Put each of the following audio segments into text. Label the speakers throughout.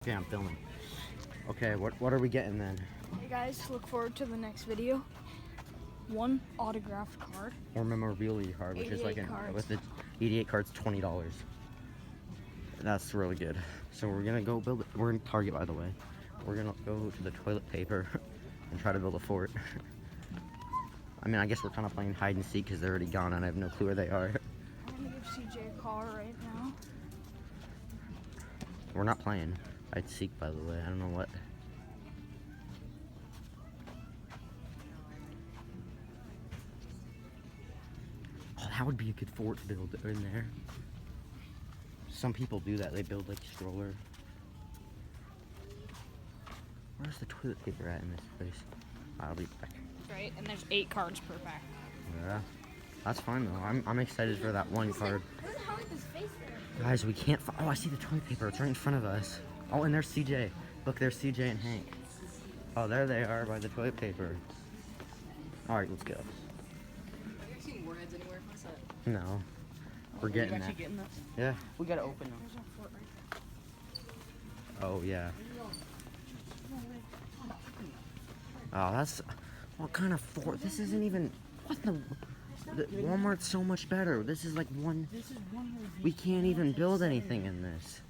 Speaker 1: Okay, I'm filming. Okay, what are we getting then?
Speaker 2: Hey guys, look forward to the next video. One autographed card.
Speaker 1: Or memorabilia card, which is like with the 88 cards, $20. That's really good. So we're gonna go build it. We're in Target, by the way. We're gonna go to the toilet paper and try to build a fort. I mean, I guess we're kind of playing hide and seek because they're already gone and I have no clue where they are.
Speaker 2: I'm gonna give CJ a call right now.
Speaker 1: We're not playing hide and seek, by the way. I don't know what. Oh, that would be a good fort to build in there. Some people do that. They build like a stroller. Where's the toilet paper at in this place? I'll be back.
Speaker 2: Right, and there's 8 cards per pack.
Speaker 1: Yeah, that's fine though. I'm excited for that one card.
Speaker 2: Where the hell is his face there?
Speaker 1: Guys, we can't. Oh, I see the toilet paper. It's right in front of us. Oh, and there's CJ. Look, there's CJ and Hank. Oh, there they are by the toilet paper. All right, let's go.
Speaker 3: Have you ever seen warheads anywhere? What's that?
Speaker 1: No, we're getting that.
Speaker 3: Getting that.
Speaker 1: Yeah.
Speaker 3: We gotta open them.
Speaker 2: There's a fort right there.
Speaker 1: Oh yeah. Oh, that's what kind of fort? This isn't even. What the Walmart's so much better. This is like one.
Speaker 3: This is one
Speaker 1: We can't even build anything in this.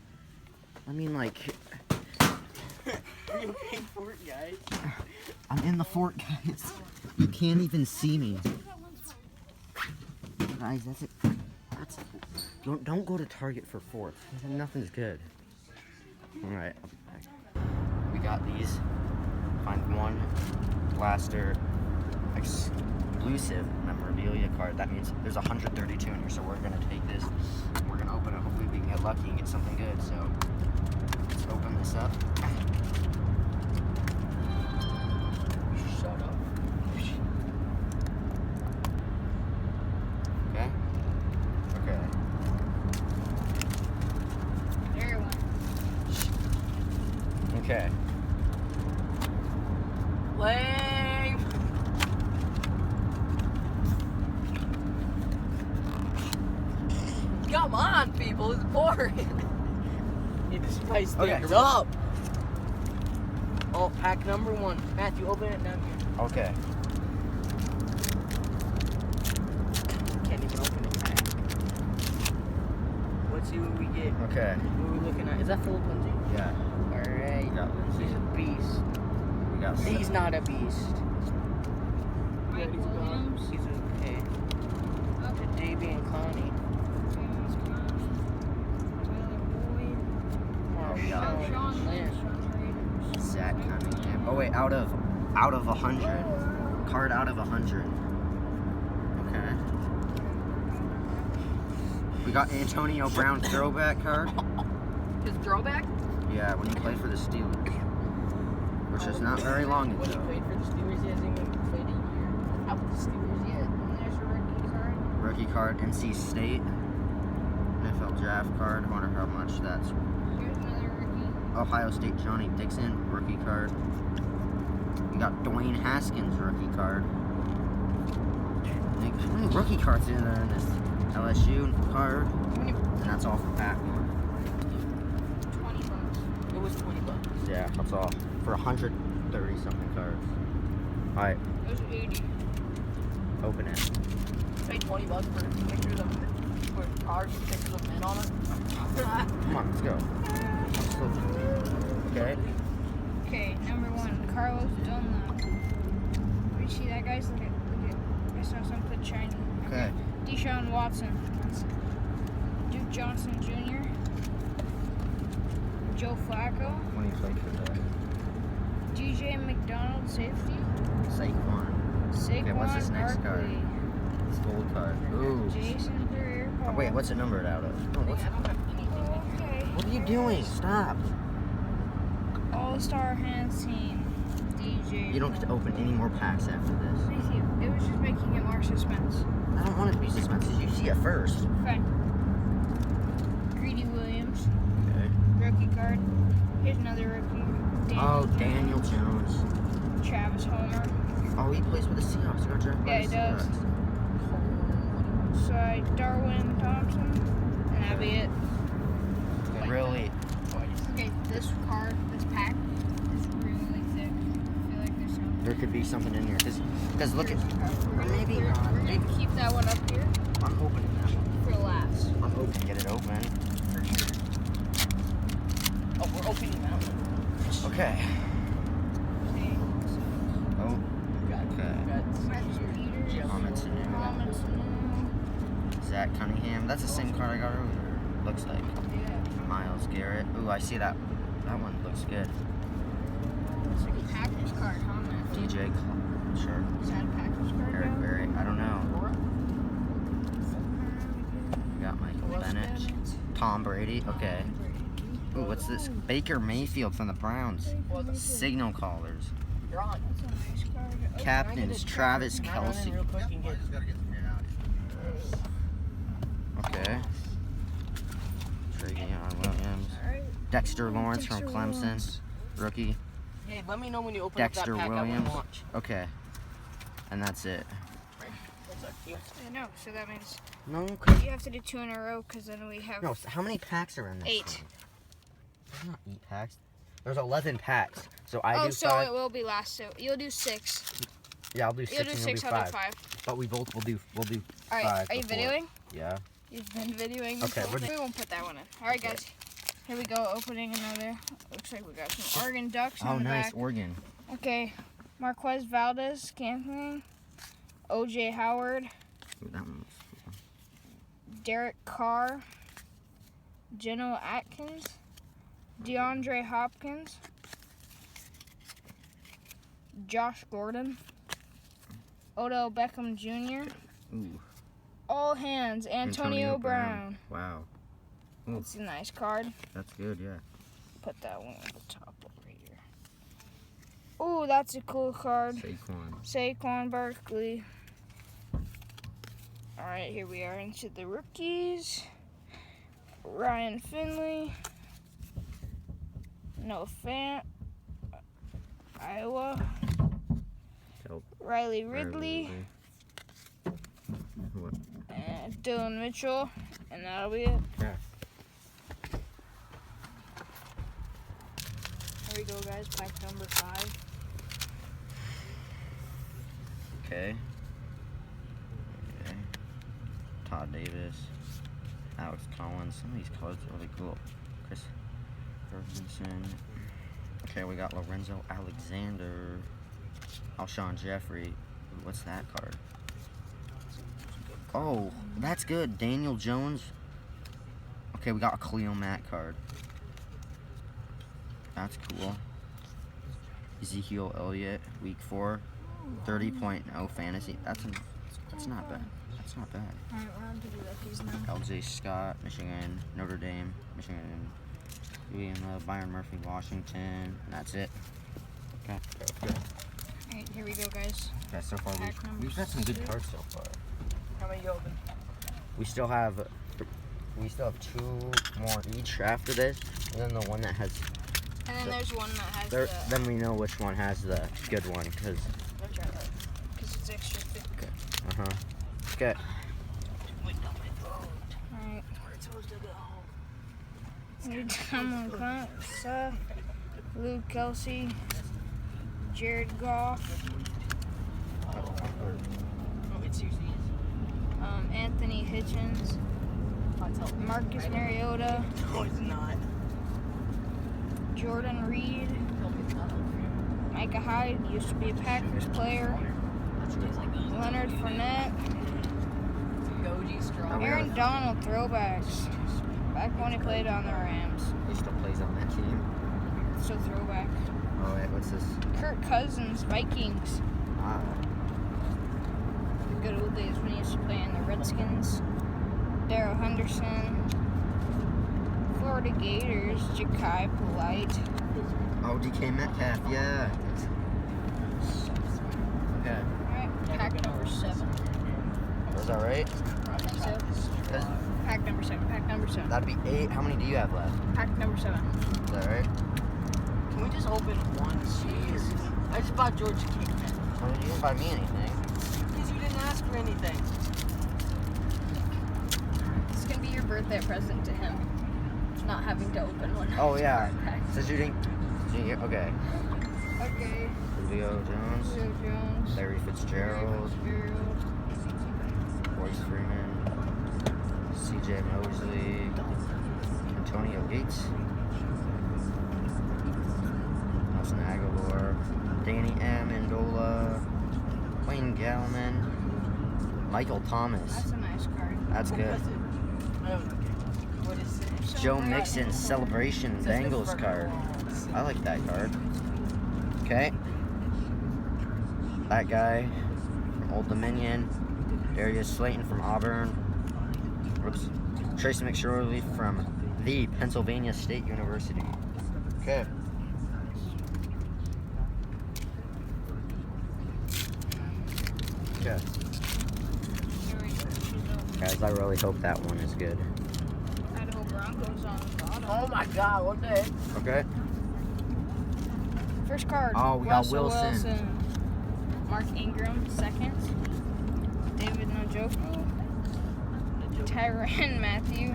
Speaker 1: I mean, like.
Speaker 3: Are you okay for it, guys?
Speaker 1: I'm in the fort, guys. You can't even see me. Guys, that's it. Don't go to Target for forts. Nothing's good. All right, I'll be back. We got these. Find one blaster exclusive memorabilia card. That means there's 132 in here, so we're gonna take this. We're gonna open it. Hopefully we can get lucky and get something good. So let's open this up.
Speaker 3: Shut up.
Speaker 1: Okay. Okay.
Speaker 2: There you went.
Speaker 1: Okay.
Speaker 3: Lame. Come on, people. It's boring. Need to spice things up. Oh, pack number 1. Matthew, open it down here.
Speaker 1: Okay.
Speaker 3: Can't even open it. Let's see what we get.
Speaker 1: Okay.
Speaker 3: What are we looking at? Is that Philip Lindsay?
Speaker 1: Yeah.
Speaker 3: Alright.
Speaker 1: We got Lindsay.
Speaker 3: He's a beast.
Speaker 1: We got.
Speaker 3: He's not a beast.
Speaker 2: Mike
Speaker 3: He's gone.
Speaker 2: Williams.
Speaker 3: He's okay. To JB and Connie.
Speaker 2: James Conner. Tyler Boyd.
Speaker 1: Oh, we got
Speaker 2: Sean Lynch from the Raiders.
Speaker 1: Zach Cunningham. Oh wait, out of 100. Card out of 100. Okay. We got Antonio Brown throwback card.
Speaker 3: His throwback?
Speaker 1: Yeah, when he played for the Steelers, which is not very long
Speaker 3: When he
Speaker 1: ago.
Speaker 3: played for the Steelers, he hasn't even played a year out with the Steelers yet.
Speaker 2: And there's a rookie card.
Speaker 1: Rookie card, NC State. NFL draft card. I wonder how much that's.
Speaker 2: Here's another rookie.
Speaker 1: Ohio State Johnny Dixon rookie card. We got Dwayne Haskins rookie card. How many rookie cards are there in this LSU card? And that's all for pack one.
Speaker 2: $20.
Speaker 3: It was $20.
Speaker 1: Yeah, that's all for 130 something cards. All right,
Speaker 2: It was 80.
Speaker 1: open it.
Speaker 3: Paid $20 for pictures of for cards with pictures of men on it.
Speaker 1: Come on, let's go. Okay.
Speaker 2: Okay, number 1, Carlos Dunlap. You see that, guys? Look at. I saw something shiny.
Speaker 1: Okay.
Speaker 2: Deshaun Watson. Duke Johnson Jr. Joe Flacco.
Speaker 1: When he played for the
Speaker 2: DJ McDonald, safety.
Speaker 1: Saquon.
Speaker 2: Saquon
Speaker 1: Okay, what's this next card?
Speaker 2: Barkley.
Speaker 1: It's gold card. Ooh.
Speaker 2: Jason Pierre-Paul.
Speaker 1: Oh, wait, what's it numbered out of? Oh, what's
Speaker 3: I don't have anything.
Speaker 2: Okay.
Speaker 1: What are you doing? Stop.
Speaker 2: All-Star Hands Team. DJ.
Speaker 1: You don't get to open any more packs after this.
Speaker 2: Thank you. It was just making it more suspense.
Speaker 1: I don't want it to be suspense. You see it first.
Speaker 2: Fine. Greedy Williams.
Speaker 1: Okay.
Speaker 2: Rookie card. Here's another rookie.
Speaker 1: Daniel Jones.
Speaker 2: Travis Homer.
Speaker 1: Oh, he plays with the Seahawks. He got drafted by
Speaker 2: Yeah, he
Speaker 1: the
Speaker 2: does.
Speaker 1: Seahawks.
Speaker 2: So Darwin Thompson. And that'll be it.
Speaker 1: Really?
Speaker 3: Twice.
Speaker 2: Okay, this card, this pack is really thick. I feel like there's some.
Speaker 1: There could be something in here. Because look at.
Speaker 2: Maybe not. We're gonna keep that one up here
Speaker 1: I'm opening that one.
Speaker 2: for last.
Speaker 1: I'm hoping to get it open.
Speaker 3: Oh, we're opening that one.
Speaker 1: Okay.
Speaker 2: Okay.
Speaker 1: Oh.
Speaker 3: Got
Speaker 2: Peter.
Speaker 1: Comments and
Speaker 2: Comments new.
Speaker 1: Zach Cunningham. That's the same card I got earlier. Looks like.
Speaker 2: Yeah.
Speaker 1: Miles Garrett. Ooh, I see that. That one looks good.
Speaker 2: It's like a Packers card, huh, man?
Speaker 1: DJ Clark. Sure.
Speaker 2: Is that a Packers card?
Speaker 1: Eric
Speaker 2: now?
Speaker 1: Berry. I don't know. We got Michael Bennett. Tom Brady. Okay. Ooh, what's this? Baker Mayfield from the Browns. Signal callers.
Speaker 3: You're on.
Speaker 2: That's a nice card. Oh,
Speaker 1: Captains Travis
Speaker 3: Can I run in
Speaker 1: Kelsey.
Speaker 3: real quick and get...
Speaker 1: Okay. Travion Williams.
Speaker 2: alright.
Speaker 1: Dexter Lawrence from
Speaker 2: Dexter
Speaker 1: Clemson.
Speaker 2: Lawrence.
Speaker 1: Rookie.
Speaker 3: Hey, let me know when you open
Speaker 1: Dexter
Speaker 3: up that pack.
Speaker 1: Williams.
Speaker 3: I want to watch.
Speaker 1: Okay. And that's it.
Speaker 3: What's up, you?
Speaker 2: I know, so that means
Speaker 1: No.
Speaker 2: you have to do 2 in a row because then we have.
Speaker 1: No. How many packs are in this?
Speaker 2: 8.
Speaker 1: thing? There's not 8 packs. There's 11 packs. So I
Speaker 2: Oh,
Speaker 1: do
Speaker 2: so
Speaker 1: 5.
Speaker 2: it will be last. So you'll do 6.
Speaker 1: Yeah, I'll do 6
Speaker 2: You'll do
Speaker 1: and
Speaker 2: 6.
Speaker 1: you'll do
Speaker 2: I'll
Speaker 1: 5.
Speaker 2: do 5.
Speaker 1: But we both will do. We'll do.
Speaker 2: All right.
Speaker 1: 5
Speaker 2: Are you
Speaker 1: before.
Speaker 2: videoing?
Speaker 1: Yeah.
Speaker 2: You've been videoing.
Speaker 1: Okay,
Speaker 2: this whole
Speaker 1: we're-
Speaker 2: thing? We won't put that one in. All right, guys. Here we go. Opening another. Looks like we got some Oregon Ducks
Speaker 1: Oh,
Speaker 2: on the
Speaker 1: nice.
Speaker 2: back.
Speaker 1: Oregon.
Speaker 2: Okay. Marquez Valdez, Camping. OJ Howard.
Speaker 1: Ooh, that one looks cool.
Speaker 2: Derek Carr. Geno Atkins. DeAndre Hopkins. Josh Gordon. Odell Beckham Jr.
Speaker 1: Ooh.
Speaker 2: All hands. Antonio Brown.
Speaker 1: Wow.
Speaker 2: That's a nice card.
Speaker 1: That's good, yeah.
Speaker 2: Put that one at the top over here. Ooh, that's a cool card.
Speaker 1: Saquon.
Speaker 2: Saquon Barkley. Alright, here we are into the rookies. Ryan Finley. Noah Fant. Iowa.
Speaker 1: Nope.
Speaker 2: Riley Ridley.
Speaker 1: What?
Speaker 2: And Dylan Mitchell. And that'll be it.
Speaker 1: Yeah.
Speaker 2: Here we go, guys. Pack number 5.
Speaker 1: Okay. Okay. Todd Davis. Alex Collins. Some of these cards are really cool. Chris Ferguson. Okay, we got Lorenzo Alexander. Alshon Jeffrey. Ooh, what's that card? Oh, that's good. Daniel Jones. Okay, we got a Khalil Mack card. That's cool. Ezekiel Elliott, week 4. 30.0 fantasy. That's not bad. That's not bad.
Speaker 2: Alright, we're on to the rookies now.
Speaker 1: LJ Scott, Michigan. Notre Dame, Michigan. William Love, Byron Murphy, Washington. And that's it. Okay.
Speaker 2: Alright, here we go, guys.
Speaker 1: Okay, so far
Speaker 2: Pack number
Speaker 1: we've got some good
Speaker 2: 6.
Speaker 1: cards so far.
Speaker 3: How many you open?
Speaker 1: We still have 2 more each after this, and then the one that has.
Speaker 2: And then there's one that has
Speaker 1: There,
Speaker 2: the.
Speaker 1: then we know which one has the good one, cause.
Speaker 2: Because it's extra thick.
Speaker 1: Okay.
Speaker 2: Alright. New Tomlin Clint, Seth, Luke Kelsey, Jared Goff, Anthony Hitchens, Marcus Mariota,
Speaker 3: No, it's not.
Speaker 2: Jordan Reed, Micah Hyde, used to be a Packers player, Leonard Fournette, Aaron Donald throwbacks, back when he played on the Rams,
Speaker 1: He still plays on that team.
Speaker 2: so throwback.
Speaker 1: Oh wait, what's this?
Speaker 2: Kirk Cousins, Vikings,
Speaker 1: Ah,
Speaker 2: the good old days when he used to play in the Redskins, Darrell Henderson, Florida Gators, Ja'Kai Polite,
Speaker 1: oh, DK Metcalf, yeah. Okay.
Speaker 2: alright, pack number 7.
Speaker 1: Was that right?
Speaker 2: Pack number 7, pack number 7,
Speaker 1: That'd be 8. How many do you have left?
Speaker 2: pack number 7.
Speaker 1: Is that right?
Speaker 3: Can we just open one? Jeez. I just bought George King.
Speaker 1: Why did you didn't buy me anything?
Speaker 3: Because you didn't ask for anything.
Speaker 2: It's gonna be your birthday present to him. not having to open one.
Speaker 1: Oh yeah. Since you didn't. Okay.
Speaker 2: Okay.
Speaker 1: Julio Jones.
Speaker 2: Julio Jones.
Speaker 1: Larry Fitzgerald.
Speaker 2: Fitzgerald.
Speaker 1: Royce Freeman. C.J. Mosley. Antonio Gates. Nelson Aguilar. Danny Amendola. Wayne Gallman. Michael Thomas.
Speaker 2: That's a nice card.
Speaker 1: That's good.
Speaker 3: What is it?
Speaker 1: Joe Mixon Celebration Bengals card. I like that card. Okay. That guy from Old Dominion. Darius Slayton from Auburn. Whoops. Tracy McSorley from the Pennsylvania State University. Okay. Okay. Guys, I really hope that one is good.
Speaker 2: Idaho Broncos on the bottom.
Speaker 3: Oh my God, what the heck?
Speaker 1: Okay.
Speaker 2: First card.
Speaker 1: Oh, we got
Speaker 2: Russell
Speaker 1: Wilson.
Speaker 2: Mark Ingram, second. David Njoku. Tyrann Matthew.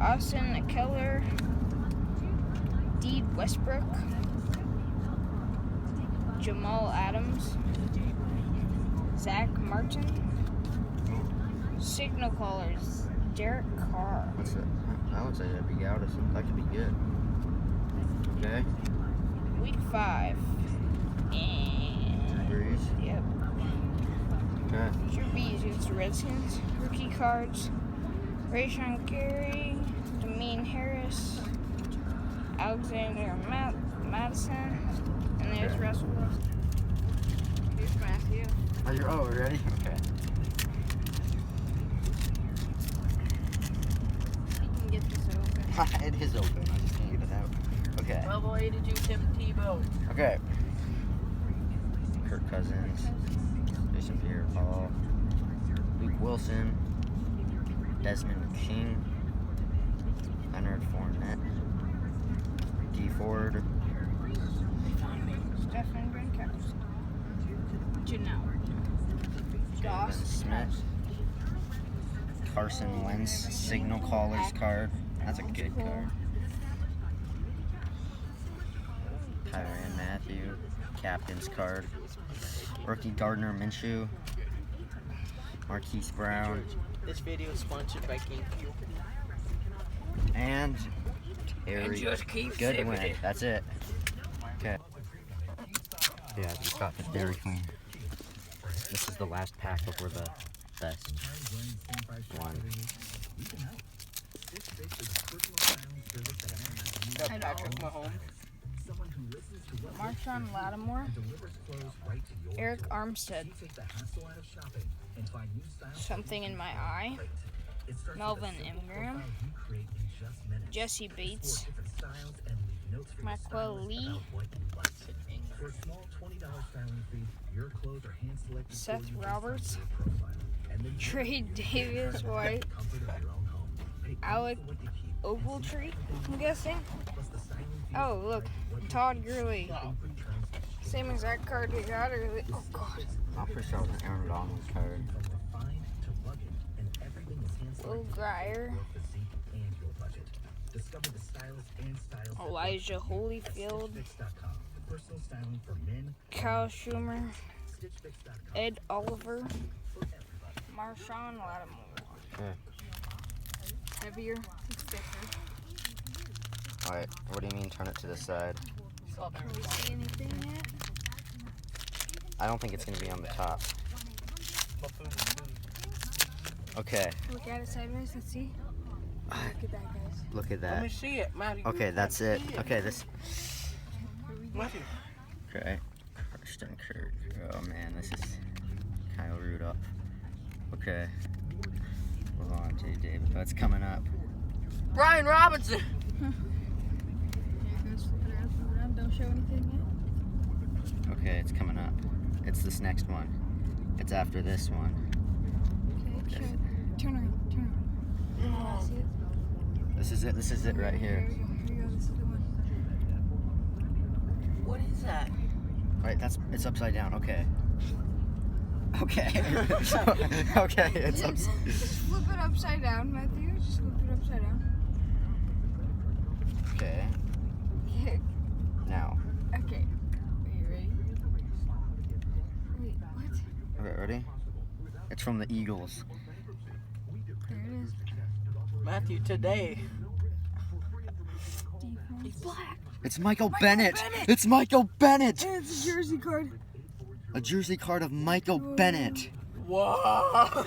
Speaker 2: Austin Keller. Deed Westbrook. Jamal Adams. Zach Martin. Signal callers. Derek Carr.
Speaker 1: What's that? That looks like a big out of something. That could be good. Okay.
Speaker 2: Week 5. And
Speaker 1: Breeze.
Speaker 2: yep.
Speaker 1: Okay.
Speaker 2: Drew Brees against the Redskins. Rookie cards. Rashawn Gary. Damien Harris. Alexander Madison. And there's
Speaker 1: Okay.
Speaker 2: Russell Wilson. Here's Matthew.
Speaker 1: Oh, we're ready? Okay.
Speaker 2: You can get this open.
Speaker 1: It is open. I just can't get it out. Okay.
Speaker 3: Well, boy, did you, Tim Tebow?
Speaker 1: Okay. Kirk Cousins. Jason Pierre-Paul. Luke Wilson. Desmond King. Leonard Fournette. D. Ford.
Speaker 2: Stephen Gronkowski. Janelle.
Speaker 1: Jaden Smith. Carson Wentz. Signal Callers card. That's a good card. Tyrann Matthew. Captain's card. Rookie Gardner Minshew. Marquise Brown.
Speaker 3: This video is sponsored by King.
Speaker 1: And Terry
Speaker 3: just keep
Speaker 1: Goodwin.
Speaker 3: sipping it.
Speaker 1: That's it. Okay. Yeah, just got the Dairy Queen. This is the last pack before the best one.
Speaker 3: Got Patrick Mahomes.
Speaker 2: Marshawn Lattimore. Eric Armstead. Something in my eye. Melvin Ingram. Jesse Bates. Maxwell Lee. Seth Roberts. Trey Davis White. Alec Ogletree, I'm guessing. Oh, look. Todd Gurley. Same exact card we got earlier. Oh, God.
Speaker 1: I'm pretty sure it was an Aaron Donald card.
Speaker 2: Will Grier. Elijah Holyfield. Kyle Schumer. Ed Oliver. Marshawn Lattimore.
Speaker 1: Okay.
Speaker 2: Heavier. Thicker.
Speaker 1: Alright, what do you mean turn it to the side?
Speaker 2: Can we see anything yet?
Speaker 1: I don't think it's going to be on the top. Okay.
Speaker 2: Look at it sideways and see. Look at that, guys.
Speaker 1: Look at
Speaker 3: Let me
Speaker 1: that.
Speaker 3: see it, Matty.
Speaker 1: Okay, that's it. Okay, this.
Speaker 3: Matty.
Speaker 1: Okay. Christian Kirk. Oh man, this is Kyle Rudolph. Okay. Hold on, J. David. That's coming up.
Speaker 3: Brian Robinson.
Speaker 2: Don't show anything yet.
Speaker 1: Okay, it's coming up. It's this next one. It's after this one.
Speaker 2: Okay, show. Turn around. See it?
Speaker 1: This is it. This is it right here.
Speaker 2: Here you go. This is the one.
Speaker 3: What is that?
Speaker 1: Right, it's upside down. Okay. Okay. Okay, it's
Speaker 2: Just flip it upside down, Matthew. Just flip it upside down.
Speaker 1: okay.
Speaker 2: Okay.
Speaker 1: Now.
Speaker 2: Okay. Are you ready? Wait, what?
Speaker 1: Okay, ready? It's from the Eagles.
Speaker 2: There it is.
Speaker 3: Matthew, today.
Speaker 2: He's black.
Speaker 1: It's Michael Bennett. It's Michael Bennett.
Speaker 2: And it's a jersey card.
Speaker 1: A jersey card of Michael Bennett.
Speaker 3: Whoa!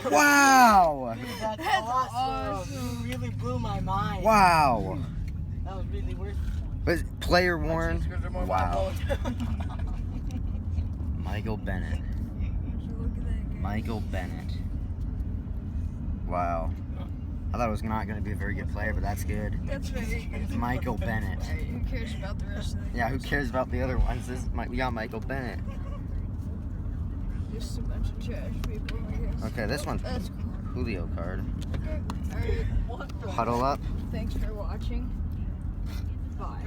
Speaker 1: Wow.
Speaker 3: That's
Speaker 2: awesome.
Speaker 3: awesome. You really blew my mind.
Speaker 1: Wow.
Speaker 3: That was really worth it.
Speaker 1: But player worn. Wow.
Speaker 3: Wow.
Speaker 1: Michael Bennett.
Speaker 2: Look at that guy.
Speaker 1: Michael Bennett. Wow. I thought it was not going to be a very good player, but that's good.
Speaker 2: That's very good.
Speaker 1: Michael Bennett.
Speaker 2: Alright, who cares about the rest of the
Speaker 1: Yeah, who cares about the other ones? We got Michael Bennett.
Speaker 2: Just a bunch of trash people, I guess.
Speaker 1: Okay, this one's
Speaker 2: That's cool.
Speaker 1: Julio card.
Speaker 2: Okay. Alright.
Speaker 3: What the?
Speaker 1: Huddle up.
Speaker 2: Thanks for watching. Bye.